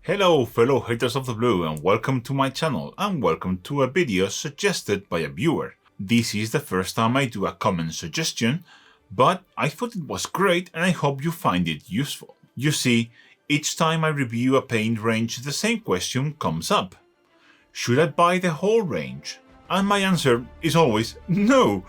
Hello fellow haters of the blue and welcome to my channel and welcome to a video suggested by a viewer. This is the first time I do a comment suggestion, but I thought it was great and I hope you find it useful. You see, each time I review a paint range the same question comes up. Should I buy the whole range? And my answer is always no.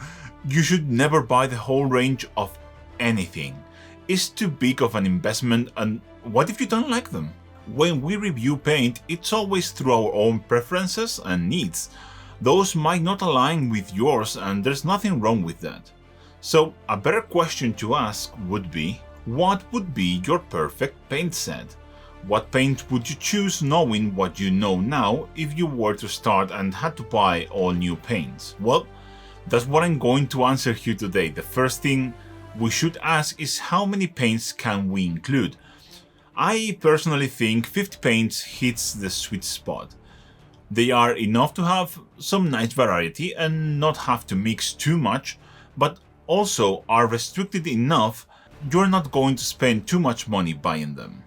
You should never buy the whole range of anything. It's too big of an investment, and what if you don't like them? When we review paint, it's always through our own preferences and needs. Those might not align with yours and there's nothing wrong with that. So a better question to ask would be, what would be your perfect paint set? What paint would you choose knowing what you know now if you were to start and had to buy all new paints? Well, that's what I'm going to answer here today. The first thing we should ask is how many paints can we include? I personally think 50 paints hits the sweet spot. They are enough to have some nice variety and not have to mix too much, but also are restricted enough you're not going to spend too much money buying them.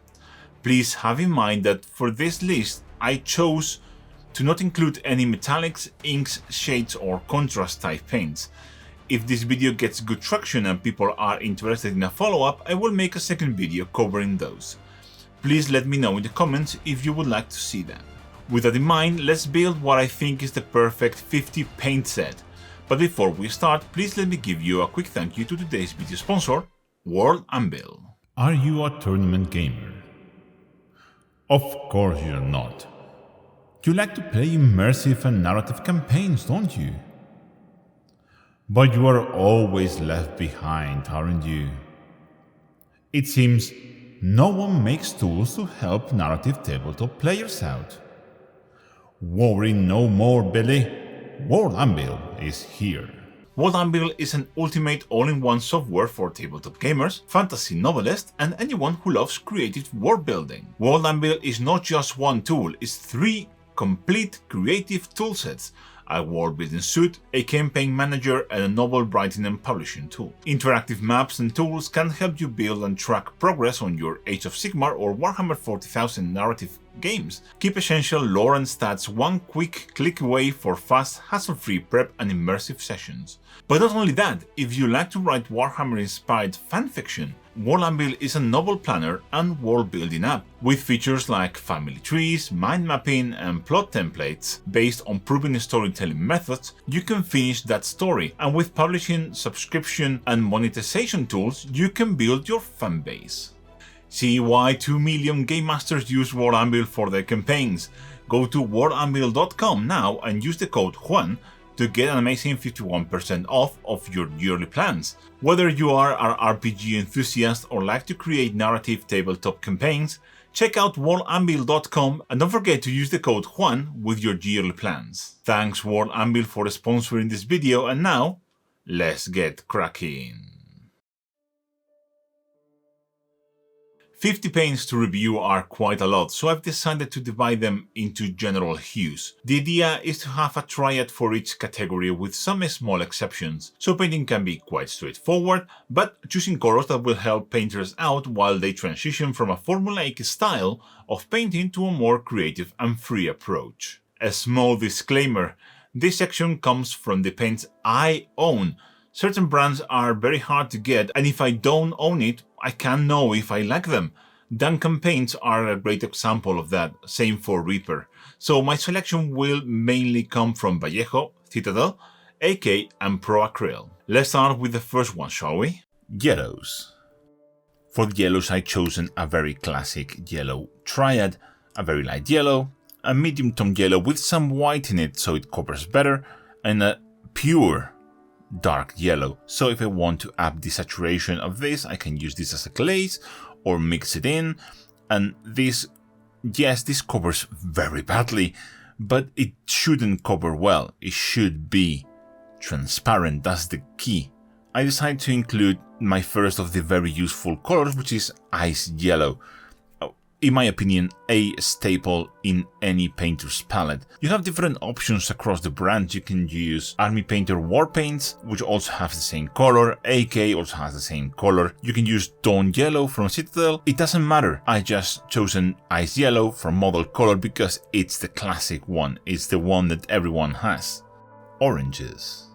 Please have in mind that for this list I chose to not include any metallics, inks, shades or contrast type paints. If this video gets good traction and people are interested in a follow-up, I will make a second video covering those. Please let me know in the comments if you would like to see that. With that in mind, let's build what I think is the perfect 50 paint set. But before we start, please let me give you a quick thank you to today's video sponsor, World Anvil. Are you a tournament gamer? Of course you're not. You like to play immersive and narrative campaigns, don't you? But you are always left behind, aren't you? It seems no one makes tools to help narrative tabletop players out. Worry no more, Billy. World Anvil is here. World Anvil is an ultimate all-in-one software for tabletop gamers, fantasy novelists, and anyone who loves creative world building. World Anvil is not just one tool, it's 3 complete creative toolsets: a world building suite, a campaign manager, and a novel writing and publishing tool. Interactive maps and tools can help you build and track progress on your Age of Sigmar or Warhammer 40,000 narrative games. Keep essential lore and stats one quick click away for fast, hassle-free prep and immersive sessions. But not only that, if you like to write Warhammer-inspired fanfiction, World Anvil is a novel planner and world-building app with features like family trees, mind mapping, and plot templates. Based on proven storytelling methods, you can finish that story, and with publishing, subscription, and monetization tools, you can build your fan base. See why 2 million game masters use World Anvil for their campaigns. Go to worldanvil.com now and use the code Juan to get an amazing 51% off of your yearly plans. Whether you are an RPG enthusiast or like to create narrative tabletop campaigns, check out worldanvil.com and don't forget to use the code Juan with your yearly plans. Thanks World Anvil for sponsoring this video, and now, let's get cracking. 50 paints to review are quite a lot, so I've decided to divide them into general hues. The idea is to have a triad for each category with some small exceptions, so painting can be quite straightforward, but choosing colors that will help painters out while they transition from a formulaic style of painting to a more creative and free approach. A small disclaimer: this section comes from the paints I own. Certain brands are very hard to get, and if I don't own it, I can't know if I like them. Duncan paints are a great example of that, same for Reaper. So my selection will mainly come from Vallejo, Citadel, AK and Pro Acryl. Let's start with the first one, shall we? Yellows. For the yellows I've chosen a very classic yellow triad, a very light yellow, a medium tone yellow with some white in it so it covers better, and a pure dark yellow. So if I want to up the saturation of this, I can use this as a glaze or mix it in. And this, yes, this covers very badly, but it shouldn't cover well. It should be transparent, that's the key. I decided to include my first of the very useful colors, which is ice yellow. in my opinion, a staple in any painter's palette. You have different options across the brand. You can use Army Painter War Paints, which also have the same color. AK also has the same color. You can use Dawn Yellow from Citadel. It doesn't matter. I just chosen Ice Yellow from Model Color because it's the classic one. It's the one that everyone has. Oranges.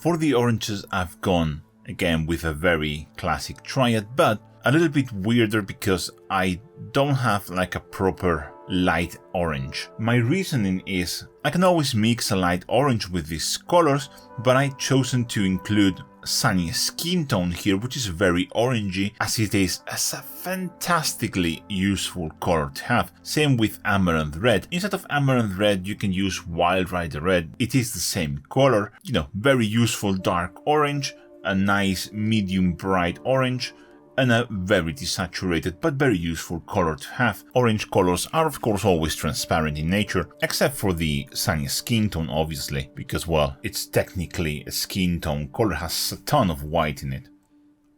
For the oranges, I've gone again with a very classic triad, but a little bit weirder because I don't have like a proper light orange. My reasoning is I can always mix a light orange with these colors, but I chosen to include Sunny Skintone here, which is very orangey, as it is as a fantastically useful color to have. Same with Amaranth Red. Instead of Amaranth Red, you can use Wild Rider Red. It is the same color, you know, very useful dark orange, a nice medium bright orange, and a very desaturated but very useful color to have. Orange colors are of course always transparent in nature, except for the Sunny Skintone obviously, because well, it's technically a skin tone, color has a ton of white in it.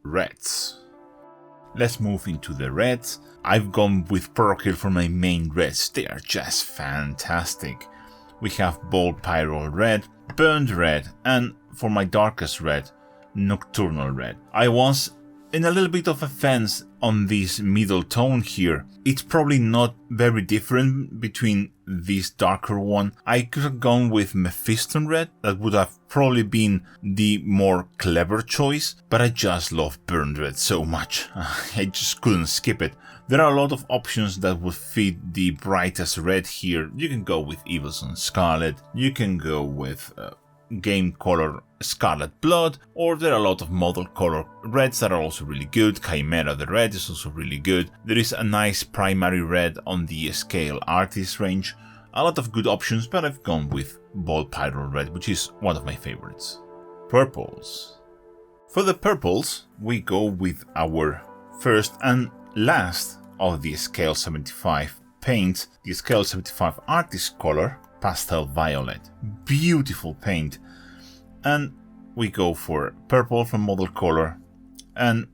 Reds. Let's move into the reds. I've gone with Pyrrole for my main reds, they are just fantastic. We have Bold Pyrrole Red, Burnt Red, and for my darkest red, Nocturnal Red. I was in a little bit of a fence on this middle tone here. It's probably not very different between this darker one. I could have gone with Mephiston Red, that would have probably been the more clever choice, but I just love Burnt Red so much. I just couldn't skip it. There are a lot of options that would fit the brightest red here. You can go with Evilson Scarlet, you can go with game color Scarlet Blood, or there are a lot of model color reds that are also really good. Kimera the red is also really good. There is a nice primary red on the Scale Artist range. A lot of good options, but I've gone with Bold Pyrrole Red, which is one of my favorites. Purples. For the purples, we go with our first and last of the Scale 75 paints, the Scale 75 Artist color, Pastel Violet. Beautiful paint. And we go for purple from Model Color and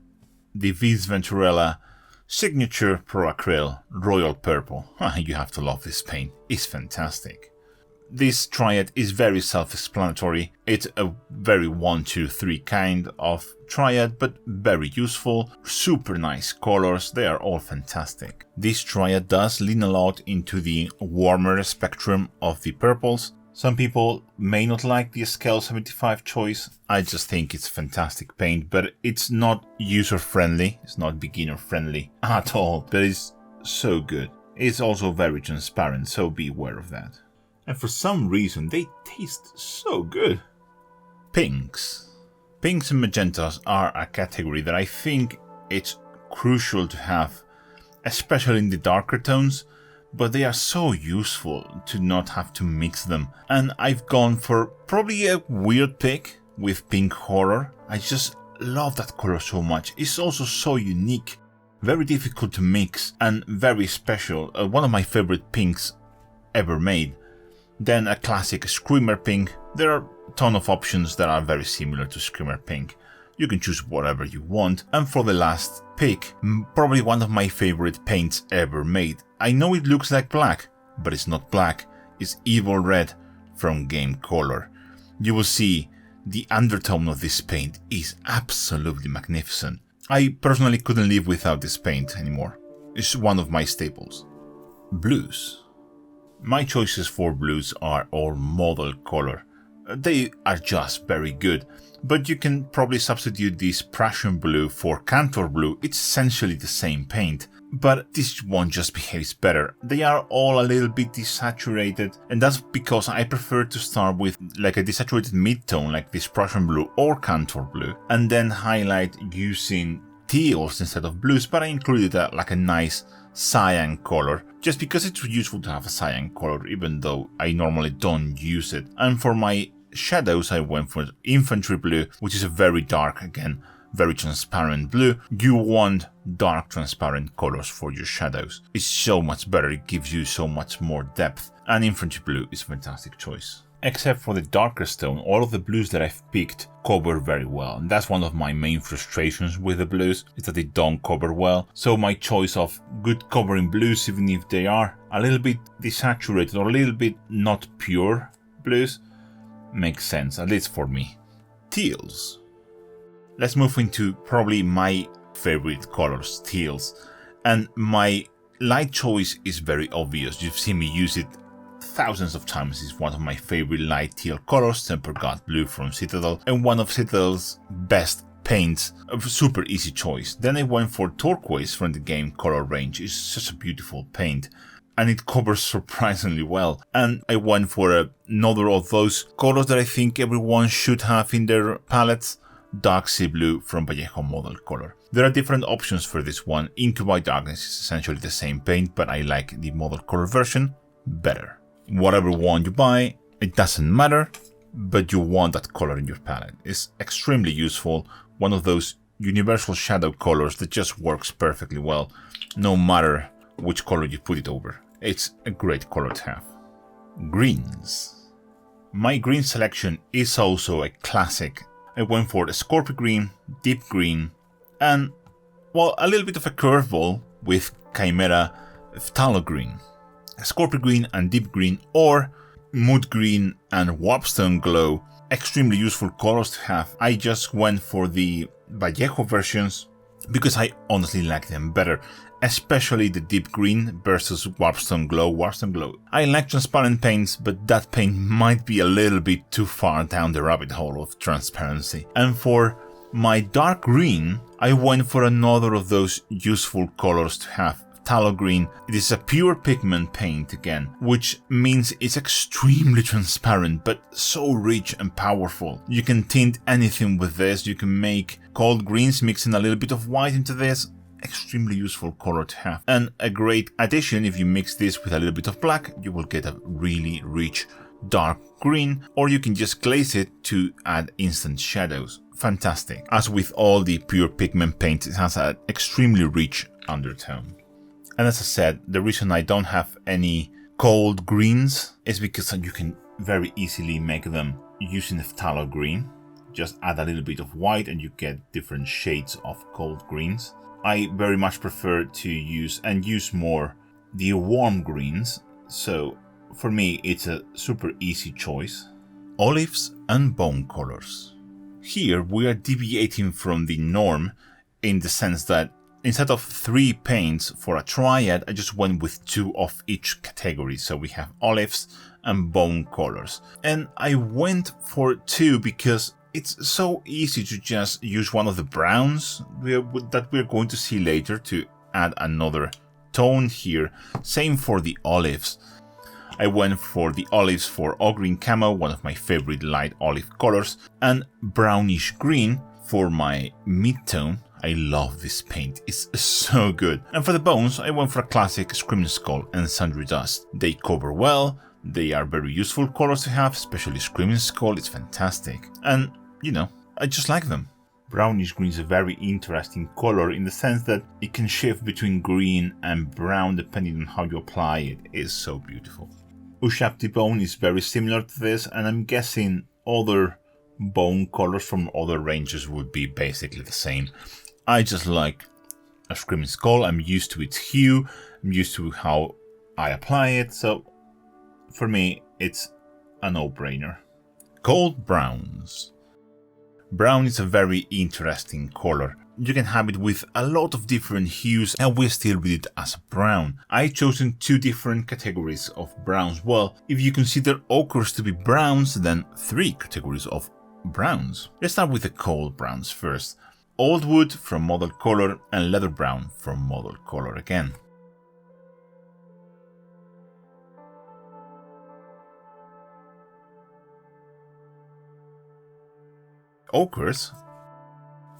the Viz Venturella Signature Pro Acryl Royal Purple. You have to love this paint, it's fantastic. This triad is very self-explanatory. It's a very 1, 2, 3 kind of triad, but very useful. Super nice colors, they are all fantastic. This triad does lean a lot into the warmer spectrum of the purples. Some people may not like the Scale 75 choice. I just think it's fantastic paint, but it's not user-friendly. It's not beginner-friendly at all, but it's so good. It's also very transparent, so be aware of that. And for some reason, they taste so good. Pinks. Pinks and magentas are a category that I think it's crucial to have, especially in the darker tones, but they are so useful to not have to mix them. And I've gone for probably a weird pick with Pink Horror. I just love that color so much. It's also so unique, very difficult to mix, and very special. One of my favorite pinks ever made. Then a classic Screamer Pink. There are a ton of options that are very similar to Screamer Pink. You can choose whatever you want. And for the last pick, probably one of my favorite paints ever made. I know it looks like black, but it's not black. It's Evil Red from Game Color. You will see the undertone of this paint is absolutely magnificent. I personally couldn't live without this paint anymore. It's one of my staples. Blues. My choices for blues are all Model Color. They are just very good, but you can probably substitute this Prussian blue for Cantor blue. It's essentially the same paint, but this one just behaves better. They are all a little bit desaturated, and that's because I prefer to start with like a desaturated mid-tone like this Prussian blue or Cantor blue, and then highlight using teals instead of blues, but I included like a nice cyan color, just because it's useful to have a cyan color, even though I normally don't use it. And for my shadows, I went for Infantry blue, which is a very dark, again, very transparent blue. You want dark transparent colors for your shadows. It's so much better, it gives you so much more depth, and Infantry blue is a fantastic choice. except for the darker stone, all of the blues that I've picked cover very well. And that's one of my main frustrations with the blues, is that they don't cover well. So my choice of good covering blues, even if they are a little bit desaturated or a little bit not pure blues, makes sense, at least for me. Teals. Let's move into probably my favorite colors, teals. And my light choice is very obvious. You've seen me use it thousands of times. It's one of my favorite light teal colors, Temper God Blue from Citadel, and one of Citadel's best paints. A super easy choice. Then I went for Turquoise from the game color range. It's such a beautiful paint, and it covers surprisingly well. And I went for another of those colors that I think everyone should have in their palettes, Dark Sea Blue from Vallejo model color. There are different options for this one. Into by Darkness is essentially the same paint, but I like the model color version better. Whatever one you buy, it doesn't matter, but you want that color in your palette. It's extremely useful, one of those universal shadow colors that just works perfectly well, no matter which color you put it over. It's a great color to have. Greens. My green selection is also a classic. I went for the Scorpy green, deep green, and, well, a little bit of a curveball with Kimera Pthalo green. Scorpy green and deep green, or mood green and warpstone glow, extremely useful colors to have. I just went for the Vallejo versions because I honestly like them better, especially the deep green versus warpstone glow. Warpstone glow, I like transparent paints, but that paint might be a little bit too far down the rabbit hole of transparency. And for my dark green, I went for another of those useful colors to have, Pthalo green. It is a pure pigment paint again, which means it's extremely transparent but so rich and powerful. You can tint anything with this. You can make cold greens, mixing a little bit of white into this. Extremely useful color to have, and a great addition. If you mix this with a little bit of black, you will get a really rich dark green, or you can just glaze it to add instant shadows. Fantastic. As with all the pure pigment paints, it has an extremely rich undertone. And as I said, the reason I don't have any cold greens is because you can very easily make them using the Pthalo green. Just add a little bit of white and you get different shades of cold greens. I very much prefer to use more the warm greens, so for me it's a super easy choice. Olives and bone colors. Here we are deviating from the norm in the sense that instead of 3 paints for a triad, I just went with 2 of each category. So we have olives and bone colors. And I went for 2 because it's so easy to just use one of the browns that we're going to see later to add another tone here. Same for the olives. I went for the olives for Ogryn Camo, one of my favorite light olive colors, and brownish green for my mid-tone. I love this paint, it's so good. And for the bones, I went for a classic Screaming Skull and Zandri Dust. They cover well, they are very useful colors to have, especially Screaming Skull, it's fantastic. And, you know, I just like them. Brownish green is a very interesting color in the sense that it can shift between green and brown depending on how you apply it. It is so beautiful. Ushapti bone is very similar to this, and I'm guessing other bone colors from other ranges would be basically the same. I just like a Screaming Skull. I'm used to its hue, I'm used to how I apply it, so for me it's a no-brainer. Cold browns. Brown is a very interesting color. You can have it with a lot of different hues and we still read it as brown. I've chosen 2 different categories of browns. Well, if you consider ochres to be browns, then 3 categories of browns. Let's start with the cold browns first. Old wood from model color and leather brown from model color again. Ochres.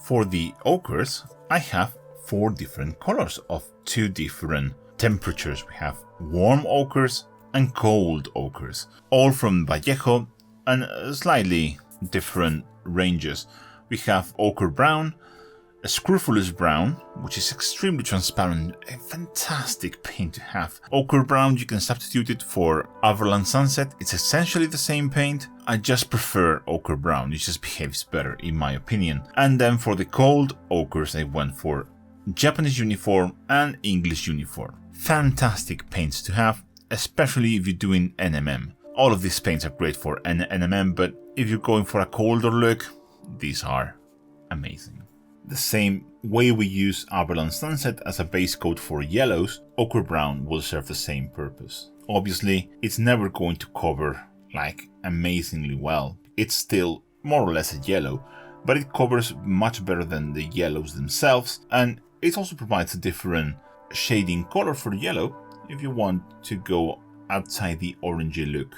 For the ochres, I have 4 different colors of 2 different temperatures. We have warm ochres and cold ochres, all from Vallejo and slightly different ranges. We have ochre brown, A Scrofulous brown, which is extremely transparent, a fantastic paint to have. Ochre brown, you can substitute it for Overland Sunset, it's essentially the same paint. I just prefer ochre brown, it just behaves better in my opinion. And then for the cold ochres I went for Japanese uniform and English uniform. Fantastic paints to have, especially if you're doing NMM. All of these paints are great for NMM, but if you're going for a colder look, these are amazing. The same way we use Abaddon Sunset as a base coat for yellows, ochre brown will serve the same purpose. Obviously, it's never going to cover like amazingly well. It's still more or less a yellow, but it covers much better than the yellows themselves, and it also provides a different shading color for yellow if you want to go outside the orangey look.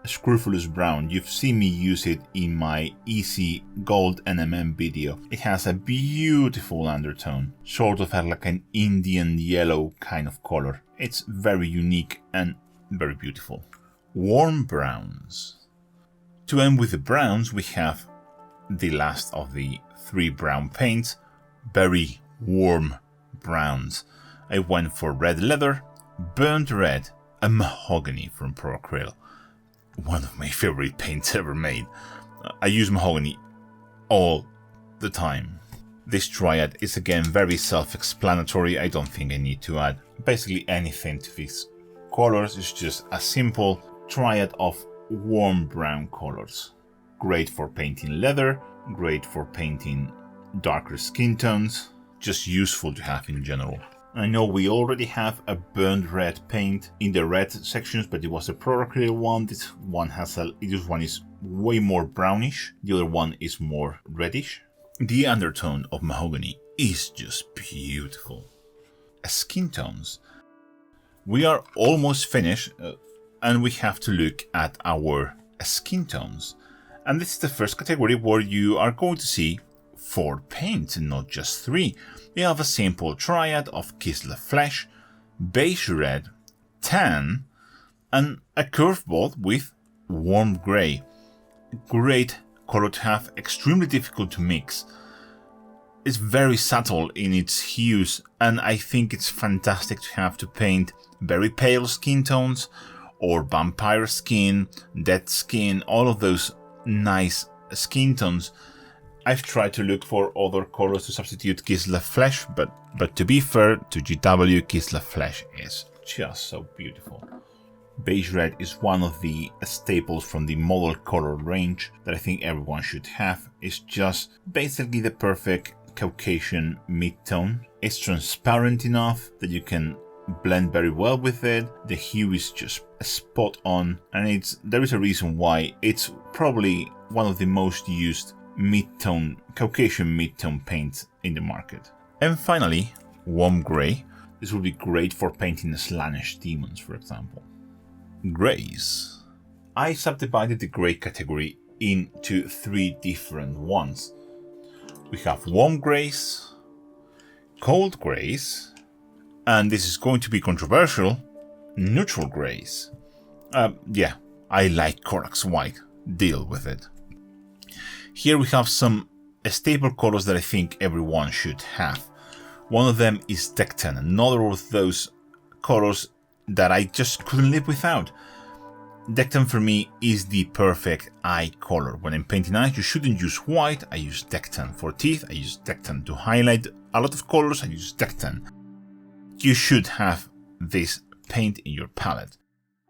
A Scrofulous brown, you've seen me use it in my easy gold NMM video. It has a beautiful undertone, sort of like an Indian yellow kind of color. It's very unique and very beautiful. Warm browns. To end with the browns, we have the last of the 3 brown paints, very warm browns. I went for red leather, burnt red, and mahogany from Acryl. One of my favorite paints ever made. I use mahogany all the time. This triad is again very self-explanatory. I don't think I need to add basically anything to these colors. It's just a simple triad of warm brown colors. Great for painting leather, great for painting darker skin tones, just useful to have in general. I know we already have a burnt red paint in the red sections, but it was a Acryl one. This one is way more brownish. The other one is more reddish. The undertone of mahogany is just beautiful. Skin tones. We are almost finished, and we have to look at our skin tones. And this is the first category where you are going to see 4 paints and not just 3. We have a simple triad of Kislev flesh, beige red, tan, and a curveball with warm grey. Great color to have, extremely difficult to mix. It's very subtle in its hues, and I think it's fantastic to have to paint very pale skin tones, or vampire skin, dead skin, all of those nice skin tones. I've tried to look for other colors to substitute Kislev flesh, but to be fair to GW, Kislev flesh is just so beautiful. Beige red is one of the staples from the model color range that I think everyone should have. It's just basically the perfect Caucasian mid-tone. It's transparent enough that you can blend very well with it. The hue is just spot on, and there is a reason why it's probably one of the most used mid-tone, Caucasian mid-tone paints in the market. And finally, warm grey. This would be great for painting Slaanesh demons, for example. Greys. I subdivided the grey category into 3 different ones. We have warm greys, cold greys, and this is going to be controversial, neutral greys. Yeah, I like Corax white. Deal with it. Here we have some staple colors that I think everyone should have. One of them is Dectan, another of those colors that I just couldn't live without. Dectan for me is the perfect eye color. When I'm painting eyes, you shouldn't use white, I use Dectan. For teeth, I use Dectan. To highlight a lot of colors, I use Dectan. You should have this paint in your palette.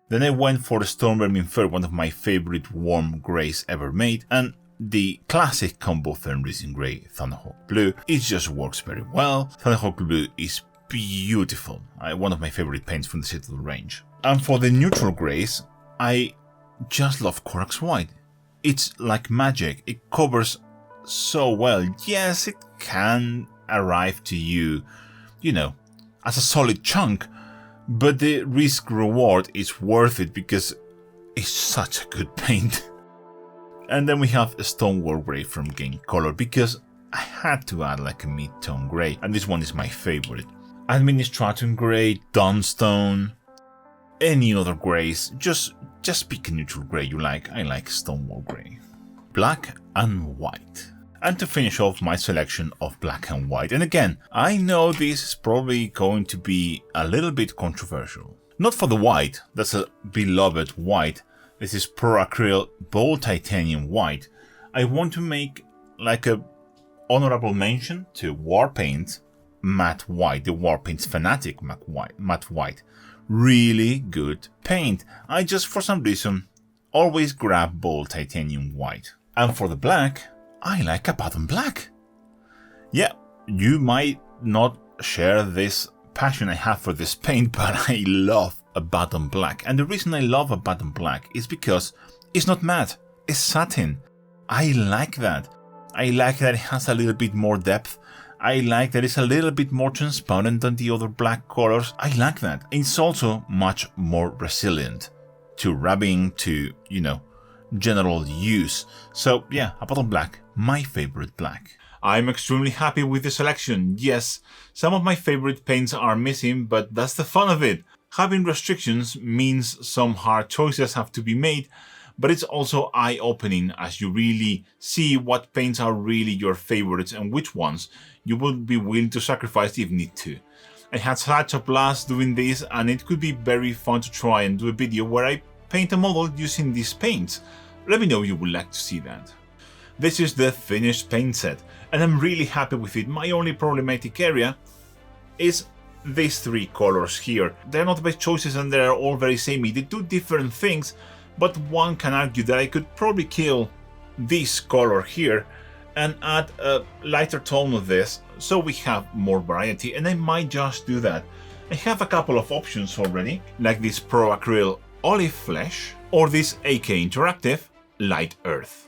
Then I went for the Stormvermin Fur, one of my favorite warm greys ever made, and the classic combo Fenrisian grey Thunderhawk blue. It just works very well. Thunderhawk blue is beautiful. One of my favorite paints from the Citadel range. And for the neutral greys, I just love Corax white. It's like magic. It covers so well. Yes, it can arrive to you, as a solid chunk, but the risk reward is worth it because it's such a good paint. And then we have a Stonewall grey from Game Color because I had to add like a mid-tone grey, and this one is my favorite. Administratum grey, Dunstone, any other greys, just pick a neutral grey you like. I like Stonewall grey. Black and white. And to finish off my selection of black and white. And again, I know this is probably going to be a little bit controversial. Not for the white, that's a beloved white. This is Pro Acryl Bold Titanium White. I want to make like a honorable mention to Warpaint Matte White, the Warpaint's Fanatic Matte White. Really good paint. I just, for some reason, always grab Bold Titanium White. And for the black, I like Abaddon Black. Yeah, you might not share this passion I have for this paint, but I love Abaddon Black. And the reason I love Abaddon Black is because it's not matte, it's satin. I like that. I like that it has a little bit more depth. I like that it's a little bit more transparent than the other black colors. I like that. It's also much more resilient to rubbing, to, general use. So yeah, Abaddon Black, my favorite black. I'm extremely happy with the selection. Yes, some of my favorite paints are missing, but that's the fun of it. Having restrictions means some hard choices have to be made, but it's also eye-opening as you really see what paints are really your favorites and which ones you would be willing to sacrifice if need to. I had such a blast doing this, and it could be very fun to try and do a video where I paint a model using these paints. Let me know if you would like to see that. This is the finished paint set, and I'm really happy with it. My only problematic area is these three colors here. They're not the best choices and they're all very samey. They do different things, but one can argue that I could probably kill this color here and add a lighter tone of this so we have more variety, and I might just do that. I have a couple of options already, like this Pro Acryl Olive Flesh or this AK Interactive Light Earth.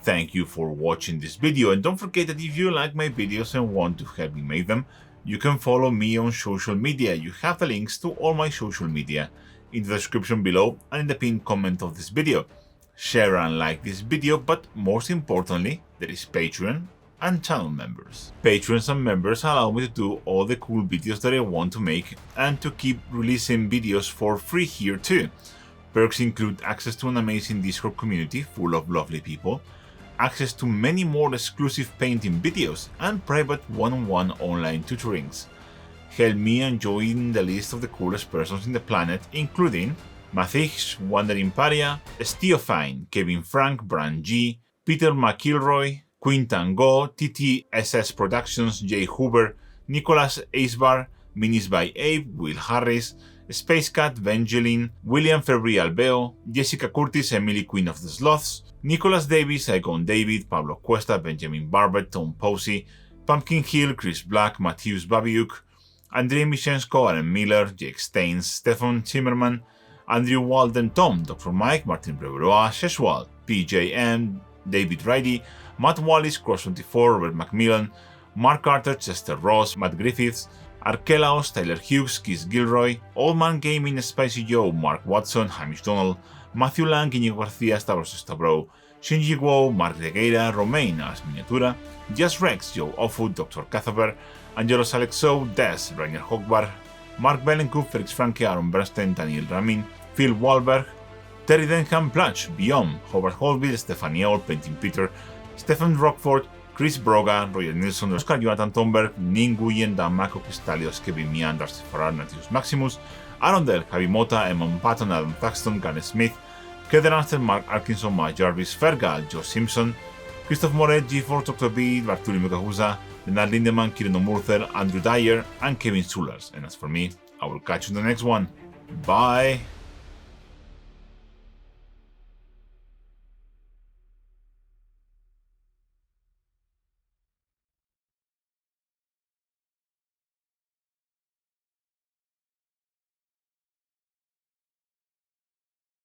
Thank you for watching this video, and don't forget that if you like my videos and want to help me make them, you can follow me on social media. You have the links to all my social media in the description below and in the pinned comment of this video. Share and like this video, but most importantly, there is Patreon and channel members. Patrons and members allow me to do all the cool videos that I want to make and to keep releasing videos for free here too. Perks include access to an amazing Discord community full of lovely people, access to many more exclusive painting videos, and private one-on-one online tutorings. Help me enjoying the list of the coolest persons in the planet, including Mathix, Wandering Paria, Steofine, Kevin Frank, Bran G, Peter McIlroy, Quintan Go, TTSS Productions, Jay Hoover, Nicholas Acebar, Minis by Abe, Will Harris, Space Cat, Vangeline, William Febri Albeo, Jessica Curtis, Emily Queen of the Sloths, Nicholas Davis, Icon David, Pablo Cuesta, Benjamin Barber, Tom Posey, Pumpkin Hill, Chris Black, Matthias Babiuk, Andrea Michensko, Aaron Miller, Jake Staines, Stefan Zimmerman, Andrew Walden, Tom, Dr. Mike, Martin Breveroa, Sheshwal, PJM, David Ridey, Matt Wallis, Cross24, Robert Macmillan, Mark Carter, Chester Ross, Matt Griffiths, Arkelaos, Tyler Hughes, Keith Gilroy, Old Man Gaming, Spicy Joe, Mark Watson, Hamish Donald, Matthew Lang, Iñigo García, Stavros Stavro, Shinji Guo, Mark Regueira, Romain as Miniatura, Just Rex, Joe Offoot, Dr. Cathaber, Angelos Alexou, Des, Rainer Hogbar, Mark Bellencoop, Felix Franke, Aaron Bernstein, Daniel Ramin, Phil Wahlberg, Terry Denham, Plunge, Beyond, Howard Holville, Stephanie Owl, Painting Peter, Stephen Rockford, Chris Broga, Roger Nilsson, Oscar Jonathan Thomberg, Ning Nguyen, Dan Mako, Cristalios, Kevin Mian, Darcy Farrar, Natius Maximus, Arondel, Javi Mota, Emon Patton, Adam Thaxton, Gareth Smith, Keith Ansel, Mark Atkinson, Mike Jarvis, Fergal, Joe Simpson, Christoph Moret, G4, Dr. B, Bartoli Mukahusa, Leonard Lindemann, Kieran Murther, Andrew Dyer, and Kevin Sulars. And as for me, I will catch you in the next one. Bye!